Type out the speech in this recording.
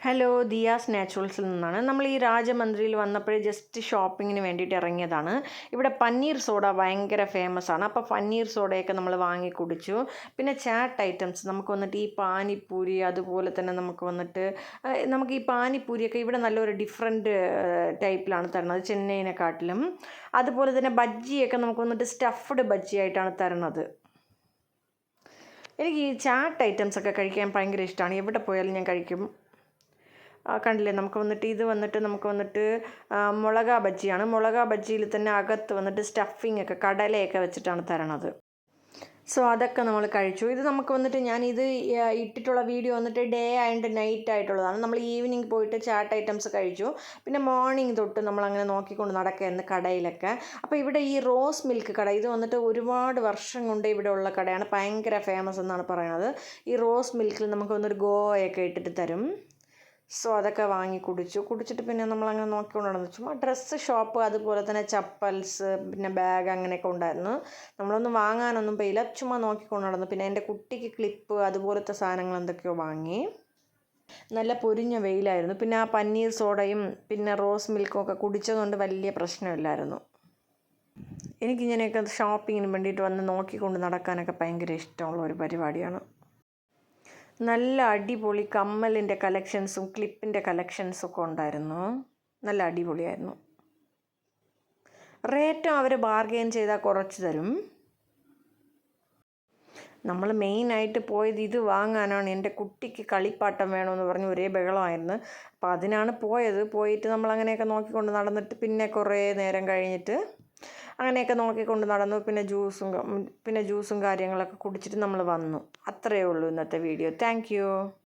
Hello, Diaz നാച്ചുറൽസിൽ നിന്നാണ്. നമ്മൾ ഈ രാജമന്ത്രിയിൽ വന്നപ്പോഴേ ജസ്റ്റ് ഷോപ്പിങ്ങിന് വേണ്ടിയിട്ട് ഇറങ്ങിയതാണ്. ഇവിടെ പനീർ സോഡ ഭയങ്കര ഫേമസ് ആണ്. അപ്പോൾ പനീർ സോഡയൊക്കെ നമ്മൾ വാങ്ങി കുടിച്ചു. പിന്നെ ചാട്ട് ഐറ്റംസ് നമുക്ക് വന്നിട്ട് ഈ പാനിപ്പൂരി, അതുപോലെ തന്നെ നമുക്ക് ഈ പാനിപ്പൂരിയൊക്കെ ഇവിടെ നല്ലൊരു ഡിഫറെൻറ്റ് ടൈപ്പിലാണ് തരുന്നത് ചെന്നൈനെക്കാട്ടിലും. അതുപോലെ തന്നെ ബജ്ജിയൊക്കെ നമുക്ക് വന്നിട്ട് സ്റ്റഫ്ഡ് ബജ്ജി ആയിട്ടാണ് തരുന്നത്. എനിക്ക് ഈ ചാട്ട് ഐറ്റംസ് ഒക്കെ കഴിക്കാൻ ഭയങ്കര ഇഷ്ടമാണ്. എവിടെ പോയാലും ഞാൻ കഴിക്കും. കണ്ടില്ലേ, നമുക്ക് വന്നിട്ട് മുളക ബജ്ജിയാണ്. മുളക ബജ്ജിയിൽ തന്നെ അകത്ത് വന്നിട്ട് സ്റ്റഫിങ് ഒക്കെ കടലയൊക്കെ വെച്ചിട്ടാണ് തരണത്. സോ അതൊക്കെ നമ്മൾ കഴിച്ചു. ഇത് നമുക്ക് വന്നിട്ട് ഞാനിത് ഇട്ടിട്ടുള്ള വീഡിയോ വന്നിട്ട് ഡേ ആൻഡ് നൈറ്റ് ആയിട്ടുള്ളതാണ്. നമ്മൾ ഈവനിങ് പോയിട്ട് ചാട്ട് ഐറ്റംസ് കഴിച്ചു. പിന്നെ മോർണിംഗ് തൊട്ട് നമ്മളങ്ങനെ നോക്കിക്കൊണ്ട് നടക്കുകയായിരുന്നു കടയിലൊക്കെ. അപ്പോൾ ഇവിടെ ഈ റോസ് മിൽക്ക് കട, ഇത് വന്നിട്ട് ഒരുപാട് വർഷം കൊണ്ട് ഇവിടെ ഉള്ള കടയാണ്. ഭയങ്കര ഫേമസ് എന്നാണ് പറയുന്നത്. ഈ റോസ് മിൽക്കിൽ നമുക്ക് വന്നൊരു ഗോവയൊക്കെ ഇട്ടിട്ട് തരും. സോ അതൊക്കെ വാങ്ങി കുടിച്ചിട്ട് പിന്നെ നമ്മളങ്ങനെ നോക്കിക്കൊണ്ട് നടന്നു. ചുമ്മാ ഡ്രസ്സ് ഷോപ്പ്, അതുപോലെ തന്നെ ചപ്പൽസ്, പിന്നെ ബാഗ് അങ്ങനെയൊക്കെ ഉണ്ടായിരുന്നു. നമ്മളൊന്നും വാങ്ങാനൊന്നും പോയില്ല, ചുമ്മാ നോക്കിക്കൊണ്ട് നടന്നു. പിന്നെ എൻ്റെ കുട്ടിക്ക് ക്ലിപ്പ് അതുപോലത്തെ സാധനങ്ങൾ എന്തൊക്കെയോ വാങ്ങി. നല്ല പൊരിഞ്ഞ വെയിലായിരുന്നു. പിന്നെ ആ പനീർ സോഡയും പിന്നെ റോസ് മിൽക്കും ഒക്കെ കുടിച്ചതുകൊണ്ട് വലിയ പ്രശ്നമില്ലായിരുന്നു. എനിക്കിങ്ങനെയൊക്കെ ഷോപ്പിങ്ങിന് വേണ്ടിയിട്ട് വന്ന് നോക്കിക്കൊണ്ട് നടക്കാനൊക്കെ ഭയങ്കര ഇഷ്ടമുള്ള ഒരു പരിപാടിയാണ്. നല്ല അടിപൊളി കമ്മലിൻ്റെ കളക്ഷൻസും ക്ലിപ്പിൻ്റെ കളക്ഷൻസും ഒക്കെ ഉണ്ടായിരുന്നു. നല്ല അടിപൊളിയായിരുന്നു. റേറ്റും അവർ ബാർഗെയിൻ ചെയ്താൽ കുറച്ച് തരും. നമ്മൾ മെയിനായിട്ട് പോയത് ഇത് വാങ്ങാനാണ്. എൻ്റെ കുട്ടിക്ക് കളിപ്പാട്ടം വേണമെന്ന് പറഞ്ഞ് ഒരേ ബഹളമായിരുന്നു. അപ്പോൾ അതിനാണ് പോയിട്ട് നമ്മളങ്ങനെയൊക്കെ നോക്കിക്കൊണ്ട് നടന്നിട്ട് പിന്നെ കുറേ നേരം കഴിഞ്ഞിട്ട് അങ്ങനെയൊക്കെ നോക്കിക്കൊണ്ട് നടന്നു. പിന്നെ ജ്യൂസും കാര്യങ്ങളൊക്കെ കുടിച്ചിട്ട് നമ്മൾ വന്നു. അത്രയേ ഉള്ളൂ ഇന്നത്തെ വീഡിയോ. Thank you.